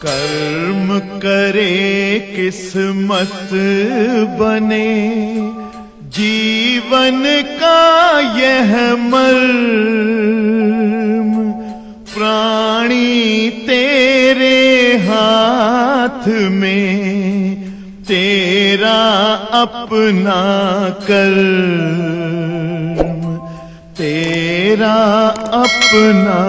कर्म करे किस्मत बने, जीवन का यह मर्म, प्राणी तेरे हाथ में, तेरा अपना कर्म, तेरा अपना।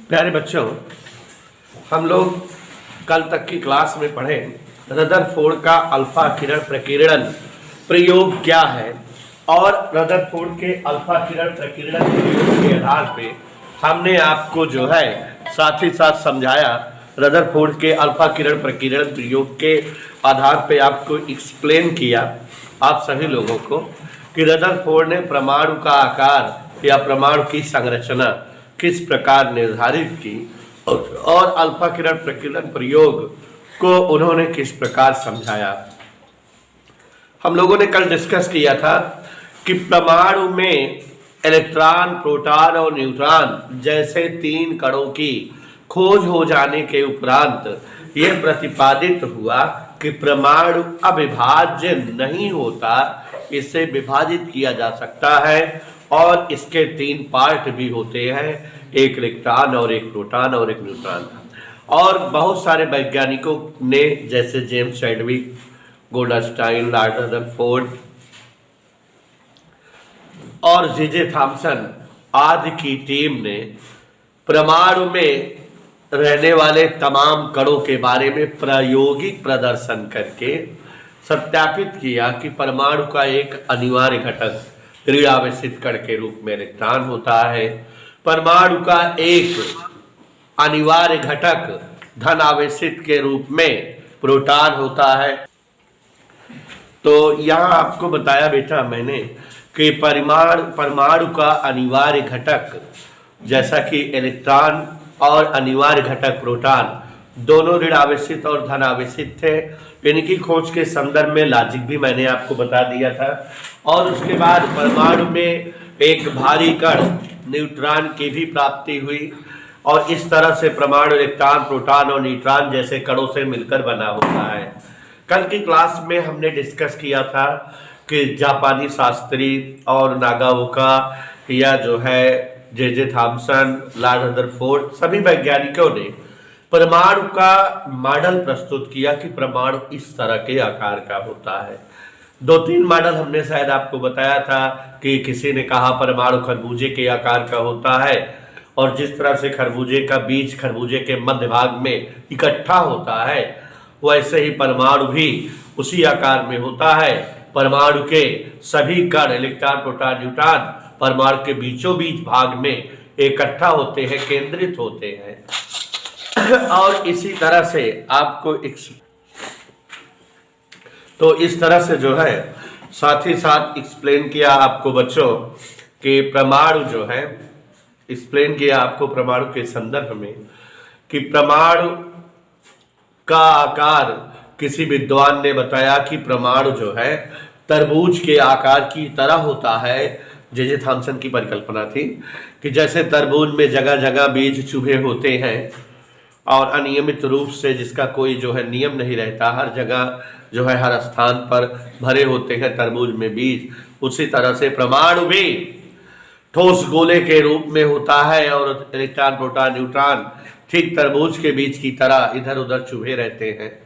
प्यारे बच्चों, हम लोग कल तक की क्लास में पढ़े रदरफोर्ड का अल्फा किरण प्रकीर्णन प्रयोग क्या है, और रदरफोर्ड के अल्फा किरण प्रकीर्णन प्रयोग के आधार पे हमने आपको जो है साथ ही साथ समझाया। रदरफोर्ड के अल्फा किरण प्रकीर्णन प्रयोग के आधार पे आपको एक्सप्लेन किया आप सभी लोगों को कि रदरफोर्ड ने परमाणु का आकार या परमाणु की संरचना किस प्रकार निर्धारित की और अल्फा किरण प्रकीर्णन प्रयोग को उन्होंने किस प्रकार समझाया। हम लोगों ने कल डिस्कस किया था कि परमाणु में इलेक्ट्रॉन, प्रोटॉन और न्यूट्रॉन जैसे तीन कणों की खोज हो जाने के उपरांत यह प्रतिपादित हुआ कि परमाणु अविभाज्य नहीं होता, इसे विभाजित किया जा सकता है और इसके तीन पार्ट भी होते हैं, एक इलेक्ट्रॉन और एक प्रोटॉन और एक न्यूट्रॉन। और बहुत सारे वैज्ञानिकों ने जैसे James Chadwick, Goldstein, Lord Rutherford और जे थॉमसन आदि की टीम ने परमाणु में रहने वाले तमाम कणों के बारे में प्रायोगिक प्रदर्शन करके सत्यापित किया कि परमाणु का एक अनिवार्य घटक ऋणावेशित कण के रूप में इलेक्ट्रॉन होता है, परमाणु का एक अनिवार्य घटक धनावेशित के रूप में प्रोटॉन होता है। तो यहाँ आपको बताया बेटा मैंने कि परमाणु का अनिवार्य घटक जैसा कि इलेक्ट्रॉन और अनिवार्य घटक प्रोटॉन दोनों ऋणावेशित और धनावेशित थे। इनकी खोज के संदर्भ में लॉजिक भी मैंने आपको बता दिया था। और उसके बाद परमाणु में एक भारी कण न्यूट्रॉन की भी प्राप्ति हुई और इस तरह से परमाणु इलेक्ट्रॉन, प्रोटॉन और न्यूट्रॉन जैसे कणों से मिलकर बना होता है। कल की क्लास में हमने डिस्कस किया था कि जापानी शास्त्री और नागाओका या जो है जे थॉमसन, लॉर्ड रदरफोर्ड सभी वैज्ञानिकों ने परमाणु का मॉडल प्रस्तुत किया कि परमाणु इस तरह के आकार का होता है। दो तीन मॉडल हमने शायद आपको बताया था कि किसी ने कहा परमाणु खरबूजे के आकार का होता है और जिस तरह से खरबूजे का बीज खरबूजे के मध्य भाग में इकट्ठा होता है वैसे ही परमाणु भी उसी आकार में होता है। परमाणु के सभी कण इलेक्ट्रॉन, प्रोटॉन, न्यूट्रॉन परमाणु के बीचों बीच भाग में इकट्ठा होते हैं, केंद्रित होते हैं। और इसी तरह से आपको तो इस तरह से जो है साथ ही साथ एक्सप्लेन किया आपको बच्चों कि परमाणु जो है एक्सप्लेन किया आपको परमाणु के संदर्भ में कि परमाणु का आकार किसी विद्वान ने बताया कि परमाणु जो है तरबूज के आकार की तरह होता है। जे थॉमसन की परिकल्पना थी कि जैसे तरबूज में जगह जगह बीज चुभे होते हैं और अनियमित रूप से जिसका कोई जो है नियम नहीं रहता, हर जगह जो है हर स्थान पर भरे होते हैं तरबूज में बीज, उसी तरह से परमाणु भी ठोस गोले के रूप में होता है और इलेक्ट्रॉन, प्रोटॉन, न्यूट्रॉन ठीक तरबूज के बीज की तरह इधर उधर चुभे रहते हैं।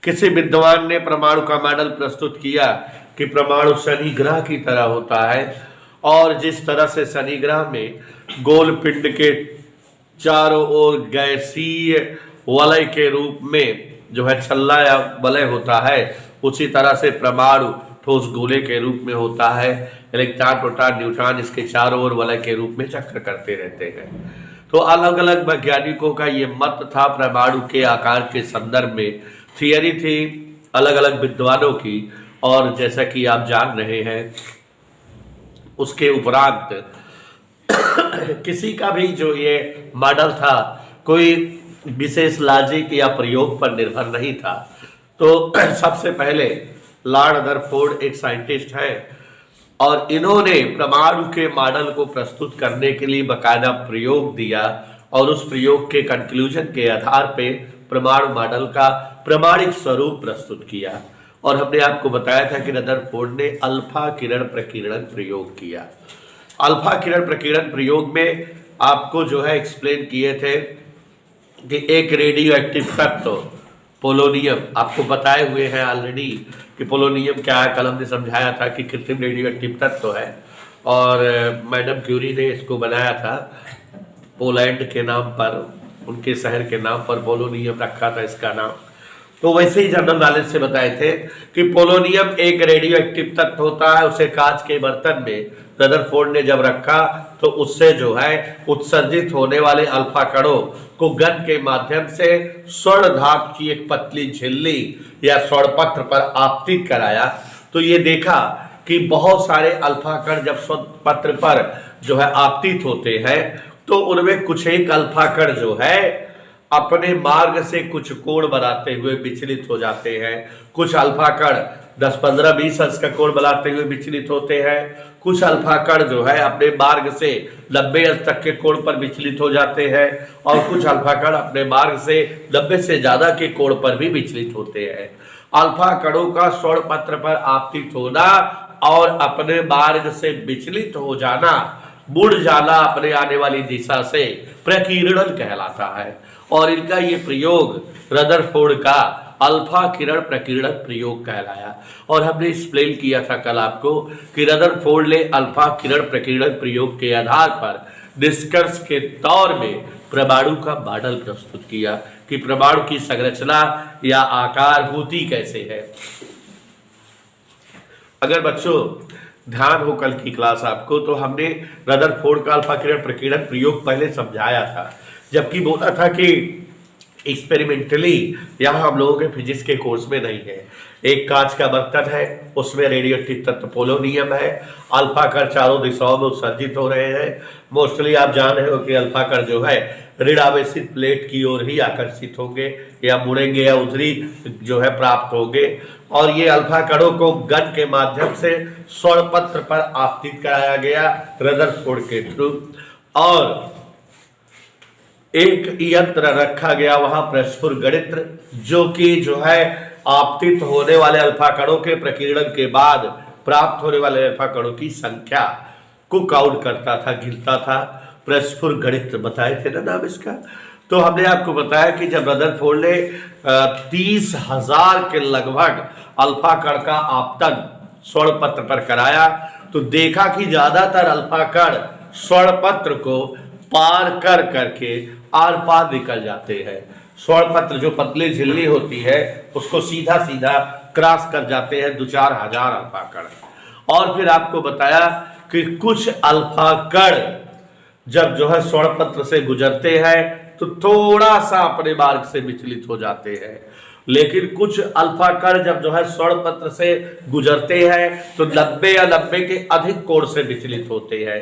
किसी विद्वान ने परमाणु का मॉडल प्रस्तुत किया कि परमाणु शनि ग्रह की तरह होता है और जिस तरह से शनि ग्रह में गोल पिंड के चारों ओर गैसीय वलय के रूप में जो है छल्ला या वलय होता है, उसी तरह से परमाणु ठोस गोले के रूप में होता है। इलेक्ट्रॉन, प्रोटॉन, न्यूट्रॉन इसके चारों ओर वलय के रूप में चक्कर करते रहते हैं। तो अलग अलग वैज्ञानिकों का ये मत था परमाणु के आकार के संदर्भ में, थियरी थी अलग अलग विद्वानों की। और जैसा कि आप जान रहे हैं उसके उपरांत किसी का भी जो ये मॉडल था कोई विशेष लॉजिक या प्रयोग पर निर्भर नहीं था। तो सबसे पहले लॉर्ड रदरफोर्ड एक साइंटिस्ट है और इन्होंने परमाणु के मॉडल को प्रस्तुत करने के लिए बकायदा प्रयोग दिया और उस प्रयोग के कंक्लूजन के आधार पे परमाणु मॉडल का प्रमाणिक स्वरूप प्रस्तुत किया। और हमने आपको बताया था कि रदरफोर्ड ने अल्फा किरण प्रकीर्णन प्रयोग किया। अल्फा किरण प्रकीर्णन प्रयोग में आपको जो है एक्सप्लेन किए थे कि एक रेडियो एक्टिव तत्व पोलोनियम, आपको बताए हुए हैं ऑलरेडी कि पोलोनियम क्या है, कल हमने समझाया था कि कृत्रिम रेडियो एक्टिव तत्व है और मैडम क्यूरी ने इसको बनाया था पोलैंड के नाम पर, उनके शहर के नाम पर पोलोनियम रखा था इसका नाम। तो वैसे ही जनरल नॉलेज से बताए थे कि पोलोनियम एक रेडियो एक्टिव तत्व होता है, उसे कांच के बर्तन में रदरफोर्ड ने जब रखा तो उससे जो है उत्सर्जित होने वाले अल्फा कणों को गन के माध्यम से स्वर्ण धातु की एक पतली झिल्ली या स्वर्ण पत्र पर आपतित कराया। तो ये देखा कि बहुत सारे अल्फा कण जब स्वर्ण पत्र पर जो है आपतित होते हैं तो उनमें कुछ एक अल्फा कण जो है अपने मार्ग से कुछ कोण बनाते हुए विचलित हो जाते हैं। कुछ अल्फा कण 10, 15, 20 अंश का कोण बनाते हुए विचलित होते हैं। कुछ अल्फा कण जो है अपने मार्ग से 90 अंश तक के कोण पर विचलित हो जाते हैं और कुछ अल्फा कण अपने मार्ग से 90 से ज्यादा के कोण पर भी विचलित होते हैं। अल्फा कणों का स्वर्ण पत्र पर आपतित होना और अपने मार्ग से विचलित हो जाना, मुड़ जाना अपने आने वाली दिशा से, प्रकीर्णन कहलाता है। और इनका ये प्रयोग रदरफोर्ड का अल्फा किरण प्रकीर्णन प्रयोग कहलाया। और हमने एक्सप्लेन किया था कल आपको कि रदरफोर्ड ने अल्फा किरण प्रकीर्णन प्रयोग के आधार पर निष्कर्ष के तौर में परमाणु का मॉडल प्रस्तुत किया कि परमाणु की संरचना या आकारभूति कैसे है। अगर बच्चों ध्यान हो कल की क्लास आपको, तो हमने रदरफोर्ड का अल्फा किरण प्रकीर्णन प्रयोग पहले समझाया था, जबकि बोला था कि एक्सपेरिमेंटली यहाँ हम लोगों के फिजिक्स के कोर्स में नहीं है। एक कांच का बर्तन है, उसमें रेडियोएक्टिव तत्व पोलोनियम है, अल्फा कण चारों दिशाओं में उत्सर्जित हो रहे हैं। मोस्टली आप जान रहे हो कि अल्फा कण जो है ऋण आवेशित प्लेट की ओर ही आकर्षित होंगे या मुड़ेंगे या उधरी जो है प्राप्त होंगे। और ये अल्फा कणों को गन के माध्यम से स्वर्ण पत्र पर आपतित कराया गया रदरफोर्ड के थ्रू, और एक यंत्र रखा गया वहां प्रस्फुर गणित्र, जो कि जो है आपतित होने वाले अल्फा कणों के प्रकीर्णन के बाद प्राप्त होने वाले अल्फा कणों की संख्या को काउंट करता था, गिनता था। प्रस्फुर गणित्र बताए थे ना नाम इसका। तो हमने आपको बताया कि जब रदरफोर्ड ने 30,000 के लगभग अल्फा कण का आपतन स्वर्ण पत्र पर कराया तो देखा कि ज्यादातर अल्फा कण स्वर्ण पत्र को पार कर करके आर पार निकल जाते हैं। स्वर्ण पत्र जो पतली झिल्ली होती है उसको सीधा सीधा क्रॉस कर जाते हैं 2-4 हजार अल्फा कण। और फिर आपको बताया कि कुछ अल्फा कण जब जो है स्वर्ण पत्र से गुजरते हैं तो थोड़ा सा अपने मार्ग से विचलित हो जाते हैं, लेकिन कुछ अल्फा कण जब जो है स्वर्ण पत्र से गुजरते हैं तो 90 या 90 के अधिक कोण से विचलित होते हैं।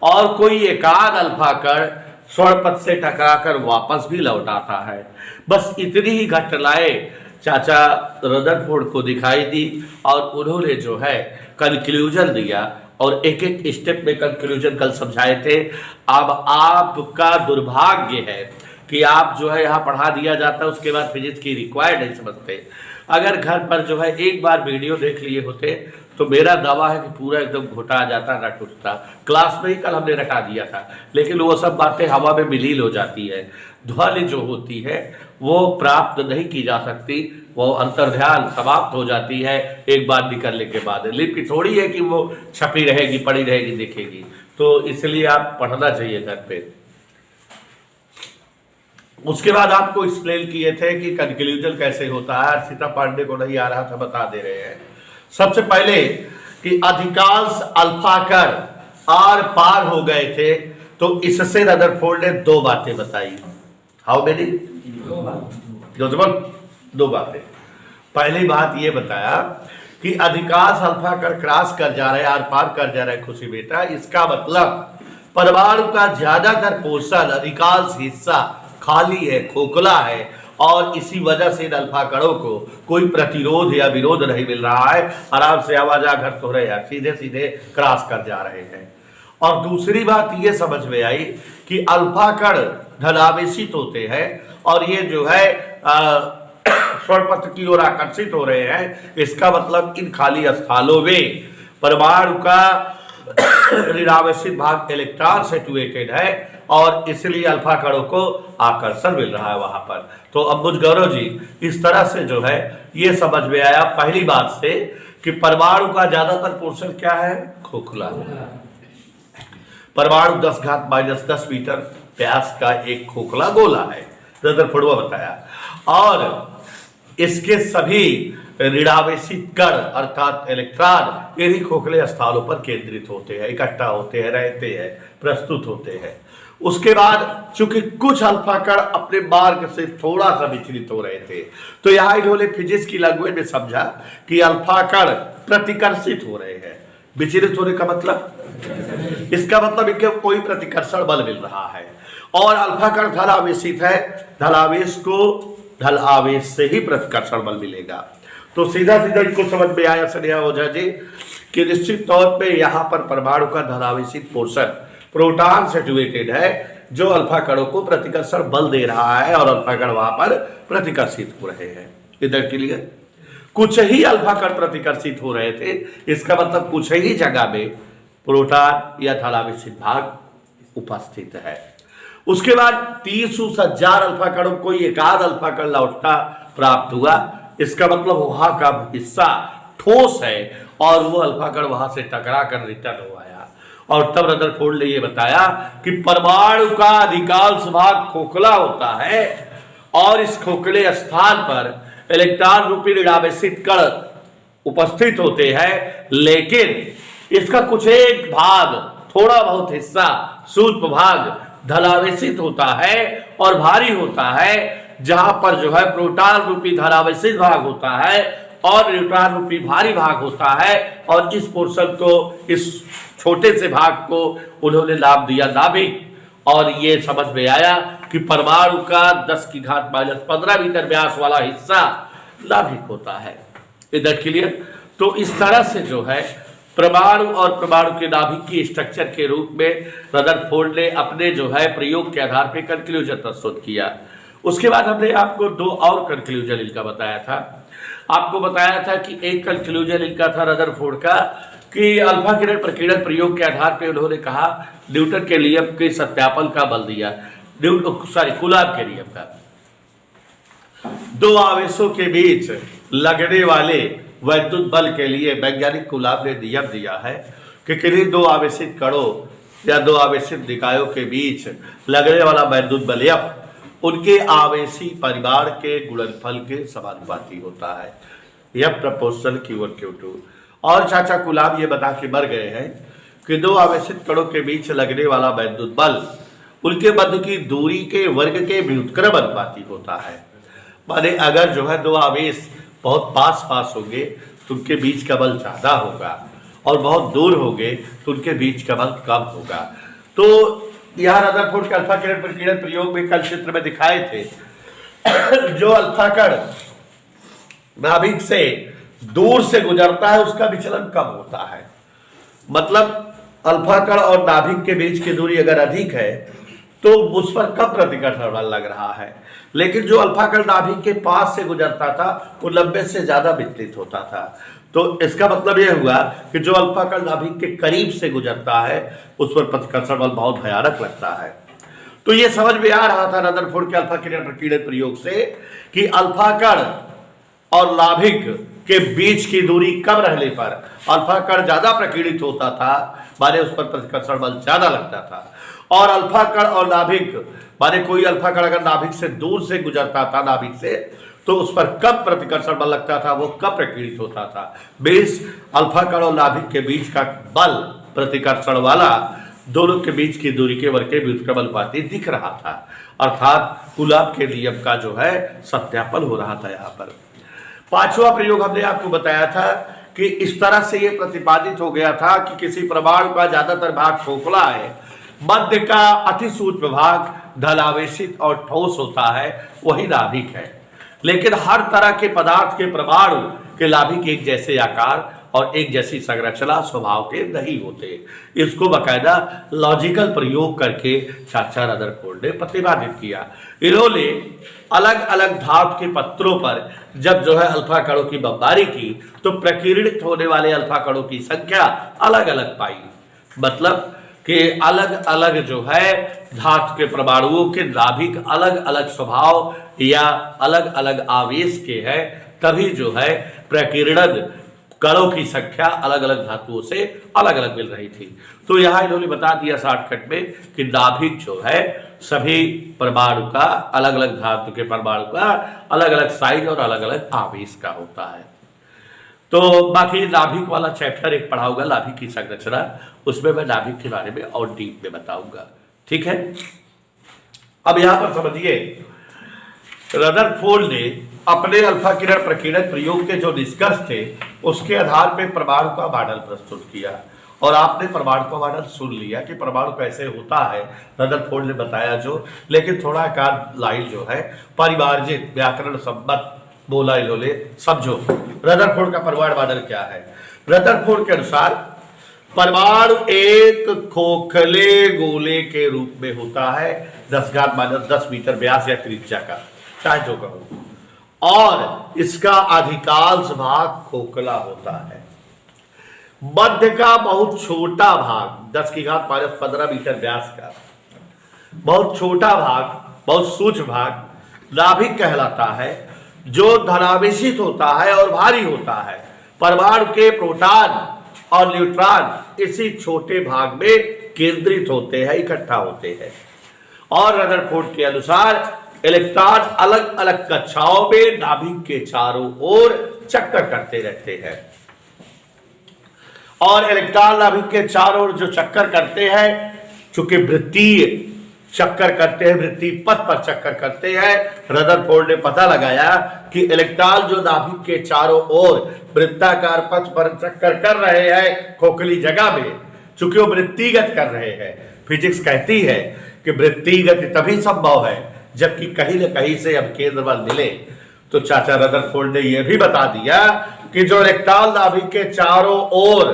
और कोई एकाध अल्फा कण स्वर्ण पत्र से टकराकर वापस भी लौट आता है। बस इतनी ही घटनाएं चाचा रदरफोर्ड को दिखाई दी और उन्होंने जो है कंक्लूजन दिया और एक एक स्टेप में कंक्लूजन कल समझाए थे। अब आपका दुर्भाग्य है कि आप जो है यहाँ पढ़ा दिया जाता है, उसके बाद फिजिक्स की रिक्वायर्ड नहीं समझते। अगर घर पर जो है एक बार वीडियो देख लिए होते तो मेरा दावा है कि पूरा एकदम घुटा जाता, रट उठता। क्लास में ही कल हमने रटा दिया था, लेकिन वो सब बातें हवा में विलीन हो जाती है। ध्वनि जो होती है वो प्राप्त नहीं की जा सकती, वो अंतर्ध्यान समाप्त हो जाती है एक बार निकलने के बाद। लिपि थोड़ी है कि वो छपी रहेगी, पड़ी रहेगी, दिखेगी। तो इसलिए आप पढ़ना चाहिए घर पे। उसके बाद आपको एक्सप्लेन किए थे कि कंक्लूजन कैसे होता है। अर्चिता पांडे को नहीं आ रहा था, बता दे रहे हैं। सबसे पहले कि अधिकांश अल्फा कण आर पार हो गए थे, तो इससे रदरफोर्ड ने 2 बातें बताई। How many? 2 बातें। पहली बात ये बताया कि अधिकांश अल्फा कण क्रॉस कर जा रहे हैं, आर पार कर जा रहे हैं खुशी बेटा। इसका मतलब परमाणु का ज्यादातर पोर्शन, अधिकांश हिस्सा खाली है, खोखला है और इसी वजह से इन अल्फा कणों को कोई प्रतिरोध या विरोध नहीं मिल रहा है, आराम से आवाजाघट हो रहे हैं, सीधे सीधे क्रॉस कर जा रहे हैं। और दूसरी बात ये समझ में आई कि अल्फा कण धनावेशित होते हैं और ये जो है स्वरपत्र की ओर आकर्षित हो रहे हैं। इसका मतलब इन खाली स्थानों में परमाणु का ऋणावेशित भाग इलेक्ट्रॉन से सिचुएटेड है और इसलिए अल्फा कणों को आकर्षण मिल रहा है वहां पर। तो अंबुज गौरव जी, इस तरह से जो है ये समझ में आया पहली बात से कि परमाणु का ज्यादातर पोर्शन क्या है, खोखला। परमाणु 10⁻⁻10 मीटर व्यास का एक खोखला गोला है, रदरफोर्ड बताया। और इसके सभी ऋणावेशित कण अर्थात इलेक्ट्रॉन इन्हीं खोखले स्थानों पर केंद्रित होते हैं, इकट्ठा होते हैं, रहते हैं, प्रस्तुत होते हैं। उसके बाद चूंकि कुछ अल्फा कण अपने मार्ग से थोड़ा सा विचलित हो रहे थे, तो यहां इन्होंने फिजिक्स की लैंग्वेज में समझा कि अल्फा कण प्रतिकर्षित हो रहे हैं। विचलित होने का मतलब, इसका मतलब इनके कोई प्रतिकर्षण बल मिल रहा है। और अल्फा कण धनावेशित है, धनावेश को धल आवेश से ही प्रतिकर्षण बल मिलेगा। तो सीधा सीधा इनको समझ में आया स्नेहा ओझा जी कि निश्चित तौर पे यहाँ पर परमाणु का धनावेशित पोर्शन प्रोटॉन से सिचुएटेड है जो अल्फा कणों को प्रतिकर्षण बल दे रहा है और अल्फा कण वहां पर प्रतिकर्षित हो रहे हैं। इधर के लिए कुछ ही अल्फा कण प्रतिकर्षित हो रहे थे, इसका मतलब कुछ ही जगह में प्रोटॉन या धनावेशित भाग उपस्थित है। उसके बाद 30,000 अल्फा कणों को एकाध अल्फा कण लौटता प्राप्त हुआ, इसका मतलब वहां का हिस्सा ठोस है और वो अल्फा कण वहां से टकरा कर रिटर्न हो आया। और तब रदरफोर्ड ने यह बताया कि परमाणु का अधिकांश भाग खोखला होता है और इस खोखले स्थान पर इलेक्ट्रॉन रूपी ऋणावेशित कण उपस्थित होते हैं, लेकिन इसका कुछ एक भाग, थोड़ा बहुत हिस्सा, सूक्ष्म भाग धनावेशित होता है और भारी होता है, जहां पर जो है प्रोटॉन रूपी धनावेशित भाग होता है और न्यूट्रॉन रूपी भारी भाग होता है। और इस पोर्शन को, इस छोटे से भाग को उन्होंने नाम दिया नाभिक। और ये समझ में आया कि परमाणु का 10⁻⁻15 मीटर व्यास वाला हिस्सा नाभिक होता है। इधर क्लियर। तो इस तरह से जो है परमाणु और परमाणु के नाभिक की स्ट्रक्चर के रूप में रदरफोर्ड ने अपने जो है प्रयोग के आधार पर कंक्लूजन प्रस्तुत किया। उसके बाद हमने आपको दो और कंक्लूजन इनका बताया था। आपको बताया था कि एक कंक्लूजन इनका था रदरफोर्ड का कि अल्फा किरण प्रकीर्णन प्रयोग के आधार पर उन्होंने कहा न्यूटन के नियम के सत्यापन का बल दिया, कूलाम के नियम का। दो आवेशों के बीच लगने वाले वैद्युत बल के लिए वैज्ञानिक कूलाम ने नियम दिया है कि किन्हीं दो आवेशित कणों या दो आवेशित निकायों के बीच लगने वाला वैद्युत बल F उनके आवेशी परिमाण के गुणनफल के समानुपाती होता है। F proportional Q1 Q2। और चाचा कूलाम ये बता के मर गए हैं कि दो आवेशित कणों के बीच लगने वाला वैद्युत बल उनके मध्य की दूरी के वर्ग के व्युत्क्रम अनुपाती होता है। माने अगर जो है दो आवेश बहुत पास पास होंगे तो उनके बीच का बल ज्यादा होगा और बहुत दूर होंगे तो उनके बीच का बल कम होगा। तो यहाँ रदरफोर्ड के अल्फा किरण प्रकीर्णन प्रयोग में कल चित्र में दिखाए थे जो अल्फा कण नाभिक से दूर से गुजरता है उसका विचलन कम होता है। मतलब अल्फा कण और नाभिक के बीच की दूरी अगर अधिक है तो उस पर कम प्रतिकर्षण बल लग रहा है, लेकिन जो अल्फा कण नाभिक के पास से गुजरता था वो 90 से ज्यादा विचलित होता था। तो इसका मतलब यह हुआ कि जो अल्फा कण नाभिक के करीब से गुजरता है उस पर प्रतिकर्षण बल बहुत भयानक लगता है। तो ये समझ में आ रहा था रदरफोर्ड के अल्फा किरण प्रकीर्णन प्रयोग से कि अल्फा कण और नाभिक के बीच की दूरी कम रहने पर अल्फा कण ज्यादा प्रकीर्णित होता था, माने उस पर प्रतिकर्षण बल ज्यादा लगता था। और अल्फा कण और नाभिक, माने कोई अल्फा कण अगर नाभिक से दूर से गुजरता था नाभिक से तो उस पर कम प्रतिकर्षण बल लगता था, वो कम प्रकीर्णित होता था। बेस अल्फा कण और नाभिक के बीच का बल प्रतिकर्षण वाला दोनों के बीच की दूरी के वर्ग के व्युत्क्रम अनुपाती दिख रहा था। अर्थात कूलाम के नियम का जो है सत्यापन हो रहा था। यहाँ पर पांचवा प्रयोग हमने आपको बताया था कि इस तरह से यह प्रतिपादित हो गया था कि किसी परमाणु का ज्यादातर भाग खोखला है, मध्य का अति सूक्ष्म भाग धलावेशित और ठोस होता है वही नाभिक है। लेकिन हर तरह के पदार्थ के परमाणु के नाभिक एक जैसे आकार और एक जैसी संरचना स्वभाव के नहीं होते। इसको बाकायदा लॉजिकल प्रयोग करके चाचा रदरफोर्ड ने प्रतिपादित किया। इन्होंने अलग अलग धातु के पत्रों पर जब जो है अल्फा कणों की बमबारी की तो प्रकीर्णित होने वाले अल्फा कणों की संख्या अलग अलग पाई। मतलब कि अलग अलग जो है धातु के परमाणुओं के नाभिक अलग अलग स्वभाव या अलग अलग आवेश के हैं, तभी जो है प्रकीर्णन कणों की संख्या अलग अलग धातुओं से अलग अलग मिल रही थी। तो यहां इन्होंने बता दिया शॉर्टकट में कि नाभिक जो है सभी परमाणु का अलग अलग धातु के परमाणु का अलग अलग साइज और अलग अलग आवेश का होता है। तो बाकी नाभिक वाला चैप्टर एक पढ़ाऊंगा, नाभिक की संरचना, उसमें मैं नाभिक के बारे में और डीप में बताऊंगा। ठीक है, अब यहां पर समझिए रदरफोर्ड ने अपने अल्फा किरण प्रकीर्णन प्रयोग के जो निष्कर्ष थे उसके आधार पर परमाणु का मॉडल प्रस्तुत किया। और आपने परमाणु का मॉडल सुन लिया कि परमाणु कैसे होता है, रदरफोर्ड ने बताया जो, लेकिन थोड़ा एकाध लाइन जो है परिमार्जित व्याकरण सम्मत बोला इन्होंने, समझो रदरफोर्ड का परमाणु मॉडल क्या है। रदरफोर्ड के अनुसार परमाणु एक खोखले गोले के रूप में होता है 10⁻10 मीटर व्यास या त्रिज्या का, चाहे जो कहो, और इसका अधिकांश भाग खोखला होता है। मध्य का बहुत छोटा भाग 10⁻15 मीटर व्यास का बहुत छोटा भाग, बहुत सूक्ष्म भाग नाभिक कहलाता है, जो धनावेशित होता है और भारी होता है। परमाणु के प्रोटॉन और न्यूट्रॉन इसी छोटे भाग में केंद्रित होते हैं, इकट्ठा होते हैं। और रदरफोर्ड के अनुसार इलेक्ट्रॉन अलग अलग कक्षाओं में नाभिक के चारों ओर चक्कर करते रहते हैं। और इलेक्ट्रॉन नाभिक के चारों ओर जो चक्कर करते हैं, चूंकि वृत्तीय चक्कर करते हैं, वृत्तीय पथ पर चक्कर करते हैं, रदरफोर्ड ने पता लगाया कि इलेक्ट्रॉन जो नाभिक के चारों ओर वृत्ताकार पथ पर चक्कर कर रहे हैं खोखली जगह में, चूंकि वो वृत्तिगत कर रहे हैं। फिजिक्स कहती है कि वृत्तिगत तभी संभव है जबकि कहीं न कहीं से अब केंद्र बल मिले। तो चाचा रदरफोर्ड ने यह भी बता दिया कि जो इलेक्ट्रॉन नाभिक के चारों ओर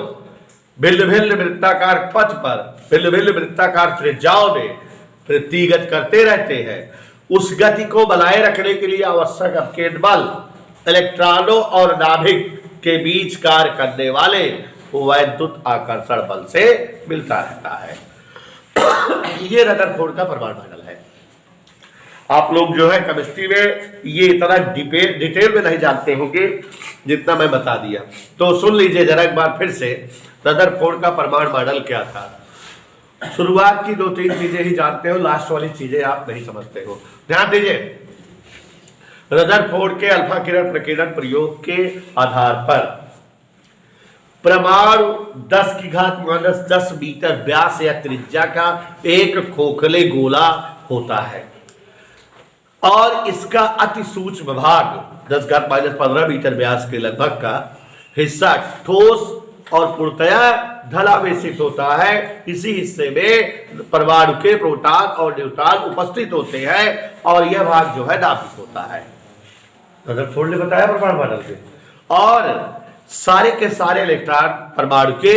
भिन्न भिन्न वृत्ताकार पथ पर भिन्न भिन्न वृत्ताकार त्रिज्याओं में वृत्तिगत करते रहते हैं, उस गति को बनाए रखने के लिए आवश्यक अपकेंद्र बल इलेक्ट्रॉनों और नाभिक के बीच कार्य करने वाले वैद्युत आकर्षण बल से मिलता रहता है। ये रदरफोर्ड का परमाणु मॉडल है। आप लोग जो है केमिस्ट्री में ये इतना डिटेल में नहीं जानते होंगे जितना मैं बता दिया। तो सुन लीजिए जरा एक बार फिर से, रदरफोर्ड का परमाणु मॉडल क्या था। शुरुआत की 2-3 चीजें ही जानते हो, लास्ट वाली चीजें आप नहीं समझते हो। ध्यान दीजिए, रदरफोर्ड के अल्फा किरण प्रकीर्णन प्रयोग के आधार पर परमाणु 10⁻10 मीटर व्यास या त्रिज्या का एक खोखले गोला होता है और इसका अति सूक्ष्म भाग 10⁻15 मीटर व्यास के लगभग का हिस्सा ठोस और पूर्णतया धनावेशित होता है। इसी हिस्से में परमाणु के प्रोटॉन और न्यूट्रॉन उपस्थित होते हैं और यह भाग जो है नाभिक होता है। रदरफोर्ड ने बताया परमाणु मॉडल से। और सारे के सारे इलेक्ट्रॉन परमाणु के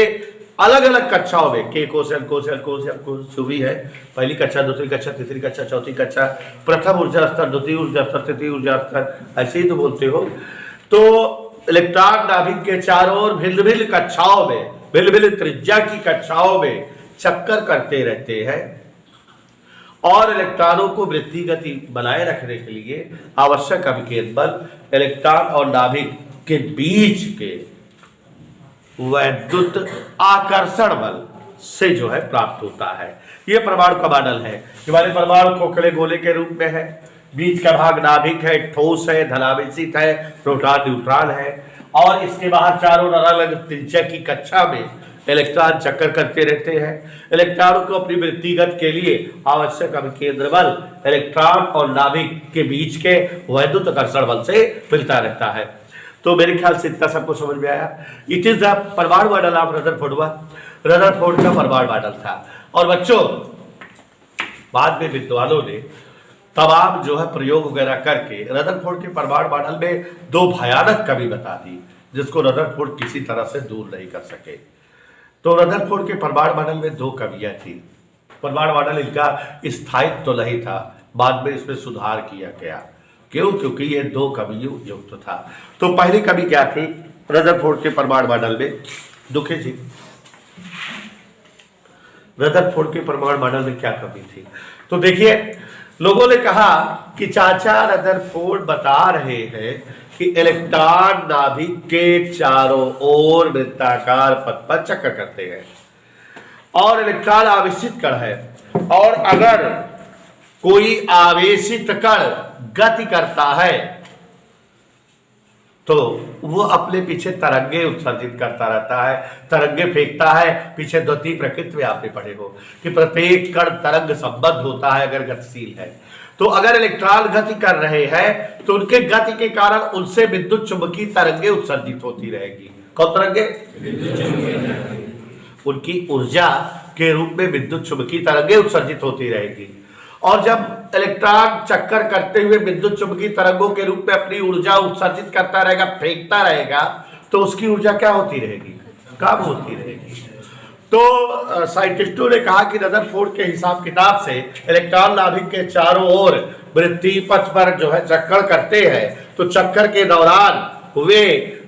अलग अलग कक्षाओं में के कोशल जो भी है, पहली कक्षा, दूसरी कक्षा, तीसरी कक्षा, चौथी कक्षा, प्रथम ऊर्जा स्तर, द्वितीय ऊर्जा स्तर, तृतीय ऊर्जा स्तर, ऐसे ही तो बोलते हो। तो इलेक्ट्रॉन नाभिक के चारों ओर भिन्न भिन्न कक्षाओं में, भिन्न भिन्न त्रिज्या की कक्षाओं में चक्कर करते रहते हैं और इलेक्ट्रॉनों को वृत्तीय गति बनाए रखने के लिए आवश्यक अपकेंद्र बल इलेक्ट्रॉन और नाभिक के बीच के वैद्युत आकर्षण बल से जो है प्राप्त होता है। यह परमाणु का मॉडल है। हमारे परमाणु खोखले गोले के रूप में है, बीच का भाग नाभिक है, ठोस है, धनावेशित है, प्रोटॉन न्यूट्रॉन है और इसके बाहर चारों अलग अलग त्रिज्या की कक्षा में इलेक्ट्रॉन चक्कर करते रहते हैं। इलेक्ट्रॉनों को अपनी वृत्तिगत के लिए आवश्यक अपकेंद्र बल इलेक्ट्रॉन और नाभिक के बीच के वैद्युत आकर्षण बल से मिलता रहता है। तो मेरे ख्याल से इतना सबको समझ में आया। इट इज द परमाणु मॉडल ऑफ रदरफोर्ड का परमाणु मॉडल था। और बच्चों बाद में विद्वानों ने तमाम जो है प्रयोग वगैरह करके रदरफोर्ड के परमाणु मॉडल में दो भयानक कमी बता दी, जिसको रदरफोर्ड किसी तरह से दूर नहीं कर सके। तो रदरफोर्ड के परमाणु मॉडल में दो कमियां थी। परमाणु मॉडल इनका स्थायित्व तो नहीं था, बाद में इसमें सुधार किया गया। क्यों? क्योंकि ये दो कमियों युक्त था। तो पहली कमी क्या थी रदरफोर्ड के परमाणु मॉडल में? दुखे जी, रदरफोर्ड के परमाणु मॉडल में क्या कमी थी? तो देखिए, लोगों ने कहा कि चाचा रदरफोर्ड बता रहे हैं कि इलेक्ट्रॉन नाभिक के चारों ओर वृत्ताकार पथ पर चक्कर करते हैं और इलेक्ट्रॉन आवेशित कण है, और अगर कोई आवेशित कण गति करता है तो वो अपने पीछे तरंगे उत्सर्जित करता रहता है, तरंगे फेंकता है। पीछे द्वितीय प्रकृति में आपने पढ़े हो कि प्रत्येक कण तरंग संबद्ध होता है अगर गतिशील है। तो अगर इलेक्ट्रॉन गति कर रहे हैं तो उनके गति के कारण उनसे विद्युत चुंबकीय तरंगे उत्सर्जित होती रहेगी। कौन तरंगे? उनकी ऊर्जा के रूप में विद्युत चुंबकीय तरंगे उत्सर्जित होती रहेगी। और जब इलेक्ट्रॉन चक्कर करते हुए विद्युत चुंबकीय तरंगों के रूप में अपनी ऊर्जा उत्सर्जित करता रहेगा, फेंकता रहेगा, तो उसकी ऊर्जा क्या होती रहेगी? कम होती रहेगी। तो साइंटिस्टों ने कहा कि रदरफोर्ड के हिसाब किताब से इलेक्ट्रॉन नाभिक के चारों ओर वृत्तीय पथ पर जो है चक्कर करते हैं, तो चक्कर के दौरान वे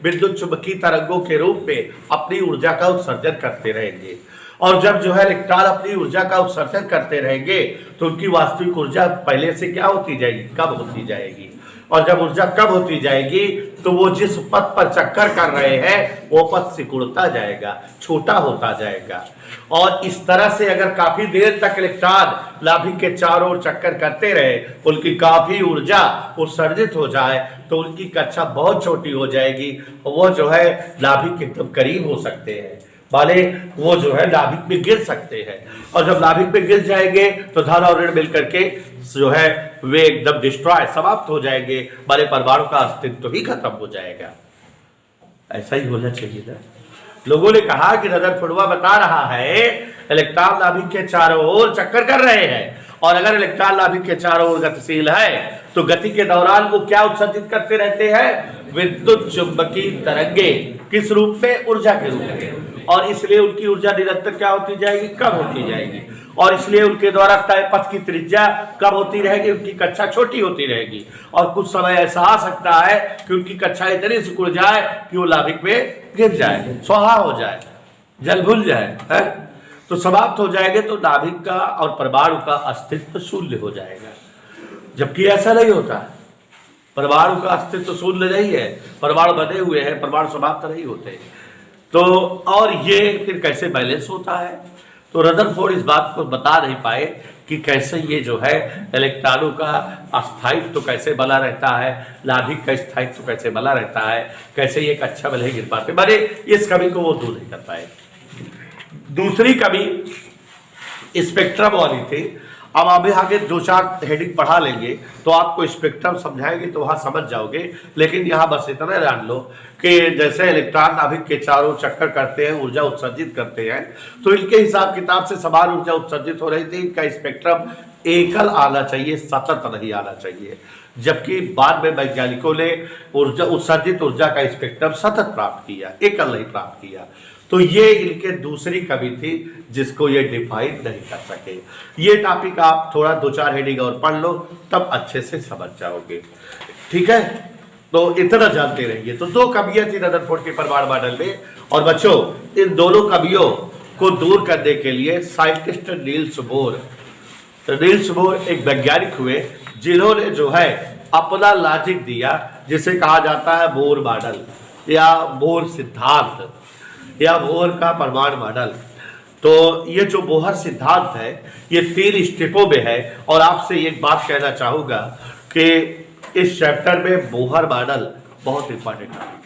विद्युत चुंबकीय तरंगों के रूप में अपनी ऊर्जा का उत्सर्जन करते रहेंगे। और जब जो है इलेक्ट्रॉन अपनी ऊर्जा का उत्सर्जन करते रहेंगे तो उनकी वास्तविक ऊर्जा पहले से क्या होती जाएगी? कम होती जाएगी। और जब ऊर्जा कम होती जाएगी तो वो जिस पथ पर चक्कर कर रहे हैं वो पथ सिकुड़ता जाएगा, छोटा होता जाएगा। और इस तरह से अगर काफी देर तक इलेक्ट्रॉन नाभिक के चारों ओर चक्कर करते रहे, उनकी काफी ऊर्जा उत्सर्जित हो जाए तो उनकी कक्षा बहुत छोटी हो जाएगी, वो जो है नाभिक के एकदम करीब हो सकते हैं, वाले वो जो है नाभिक में गिर सकते हैं। और जब नाभिक में गिर जाएंगे तो धन और ऋण मिलकर के जो है वे एकदम डिस्ट्रॉय, समाप्त हो जाएंगे, वाले परमाणु का अस्तित्व ही खत्म हो जाएगा। ऐसा ही होना चाहिए ना। लोगों ने कहा कि रदरफोर्ड बता रहा है इलेक्ट्रॉन नाभिक के चारों ओर चक्कर कर रहे हैं, और अगर इलेक्ट्रॉन नाभिक के चारों ओर गतिशील है तो गति के दौरान वो क्या उत्सर्जित करते रहते हैं? विद्युत चुंबकीय तरंगे। किस रूप में? ऊर्जा के रूप में। और इसलिए उनकी ऊर्जा निरंतर क्या होती जाएगी? कम होती जाएगी। और इसलिए उनके द्वारा तय पथ की त्रिज्या कम होती रहेगी, उनकी कक्षा छोटी होती रहेगी। और कुछ समय ऐसा आ सकता है कि उनकी कक्षा इतनी सिकुड़ जाए कि वो नाभिक में गिर जाए, स्वाहा हो जाए, जल भूल जाए, है? तो समाप्त हो जाएंगे, तो नाभिक का और परमाणु का अस्तित्व शून्य हो जाएगा। जबकि ऐसा नहीं होता, परमाणु का अस्तित्व शून्य नहीं है, परमाणु बने हुए हैं, परमाणु समाप्त नहीं होते। तो और ये फिर कैसे बैलेंस होता है? तो रदरफोर्ड इस बात को बता नहीं पाए कि कैसे ये जो है इलेक्ट्रॉनों का स्थायित्व तो कैसे बना रहता है, नाभिक का स्थायित्व तो कैसे बना रहता है, कैसे ये कक्षा में नहीं गिर पाते, बने इस कमी को वो दूर नहीं कर पाए। दूसरी कमी स्पेक्ट्रम वाली थी। अब अभी आगे दो चार हेडिंग पढ़ा लेंगे तो आपको स्पेक्ट्रम समझाएंगे तो वहां समझ जाओगे, लेकिन यहाँ बस इतना जान लो कि जैसे इलेक्ट्रॉन नाभिक के चारों चक्कर करते हैं, ऊर्जा उत्सर्जित करते हैं, तो इनके हिसाब किताब से समान ऊर्जा उत्सर्जित हो रही थी। इनका स्पेक्ट्रम एकल आना चाहिए, सतत नहीं आना चाहिए। जबकि बाद में वैज्ञानिकों ने ऊर्जा उत्सर्जित ऊर्जा का स्पेक्ट्रम सतत प्राप्त किया, एकल नहीं प्राप्त किया। तो ये इनके दूसरी कमी थी जिसको ये डिफाइन नहीं कर सके। ये टॉपिक आप थोड़ा दो चार हेडिंग और पढ़ लो, तब अच्छे से समझ जाओगे। ठीक है, तो इतना जानते रहिए। तो दो कमियां थी रदरफोर्ड के परमाणु मॉडल में, और बच्चों इन दोनों कमियों को दूर करने के लिए साइंटिस्ट नील्स बोर एक वैज्ञानिक हुए जिन्होंने जो है अपना लॉजिक दिया, जिसे कहा जाता है बोर मॉडल या बोर सिद्धांत या बोर का परमाणु मॉडल। तो ये जो बोहर सिद्धांत है ये 3 स्टेपों में है। और आपसे एक बात कहना चाहूंगा कि इस चैप्टर में बोहर मॉडल बहुत इंपॉर्टेंट है।